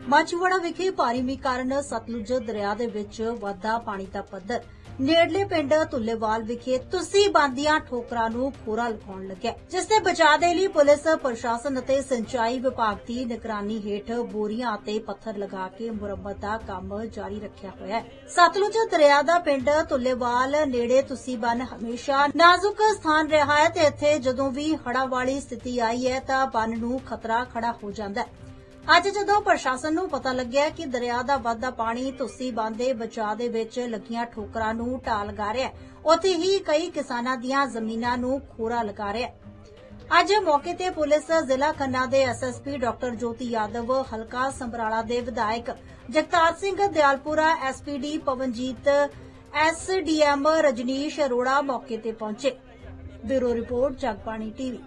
ਮਾਛੀਵਾੜਾ ਵਿਖੇ ਭਾਰੀ ਮੀਂਹ ਕਾਰਨ ਸਤਲੁਜ ਦਰਿਆ ਦੇ ਵਿੱਚ ਵਧਦਾ ਪਾਣੀ ਦਾ ਪੱਧਰ ਨੇੜਲੇ ਪਿੰਡ ਤੁੱਲੇਵਾਲ ਵਿਖੇ ਤੁਸੀਂ ਬੰਦੀਆਂ ਠੋਕਰਾਂ ਨੂੰ ਖੋਰਾ ਲਗਾਉਣ ਲੱਗਿਆ, ਜਿਸ ਦੇ ਬਚਾਅ ਦੇ ਲਈ ਪੁਲਿਸ ਪ੍ਰਸ਼ਾਸਨ ਅਤੇ ਸਿੰਚਾਈ ਵਿਭਾਗ ਦੀ ਨਿਗਰਾਨੀ ਹੇਠ ਬੋਰੀਆਂ ਅਤੇ ਪੱਥਰ ਲਗਾ ਕੇ ਮੁਰੰਮਤ ਦਾ ਕੰਮ ਜਾਰੀ ਰੱਖਿਆ ਹੋਇਆ ਹੈ। ਸਤਲੁਜ ਦਰਿਆ ਦਾ ਪਿੰਡ ਤੁੱਲੇਵਾਲ ਨੇੜੇ ਤੁਸੀਂ ਬੰਨ ਹਮੇਸ਼ਾ ਨਾਜ਼ੁਕ ਸਥਾਨ ਰਿਹਾ ਹੈ ਤੇ ਇੱਥੇ ਜਦੋਂ ਵੀ ਹੜ੍ਹਾਂ ਵਾਲੀ ਸਥਿਤੀ ਆਈ ਹੈ ਤਾਂ ਬੰਨ ਨੂੰ ਖਤਰਾ ਖੜਾ ਹੋ ਜਾਂਦਾ ਹੈ। ਅੱਜ ਜਦੋਂ ਪ੍ਰਸ਼ਾਸਨ ਨੂੰ ਪਤਾ ਲੱਗਿਆ ਕਿ ਦਰਿਆ ਦਾ ਵੱਧਦਾ ਪਾਣੀ ਤੁਸੀਂ ਬੰਨ ਦੇ ਬਚਾਅ ਦੇ ਵਿੱਚ ਲੱਗੀਆਂ ਠੋਕਰਾਂ ਨੂੰ ਢਾਹ ਲਗਾ ਰਿਹਾ ਹੈ, ਉੱਥੇ ਹੀ ਕਈ ਕਿਸਾਨਾਂ ਦੀਆਂ ਜ਼ਮੀਨਾਂ ਨੂੰ ਖੋਰਾ ਲਗਾ ਰਿਹਾ ਹੈ। ਅੱਜ ਮੌਕੇ ਤੇ ਪੁਲਿਸ ਜ਼ਿਲ੍ਹਾ ਖੰਨਾ ਦੇ ਐਸਐਸਪੀ ਡਾਕਟਰ ਜੋਤੀ ਯਾਦਵ, ਹਲਕਾ ਸਮਰਾਲਾ ਦੇ ਵਿਧਾਇਕ ਜਗਤਾਰ ਸਿੰਘ ਦਿਆਲਪੁਰਾ, ਐਸਪੀਡੀ ਪਵਨਜੀਤ, ਐਸਡੀਐਮ ਰਜਨੀਸ਼ ਅਰੋੜਾ ਮੌਕੇ ਤੇ ਪਹੁੰਚੇ। Bureau report, Jagbani TV.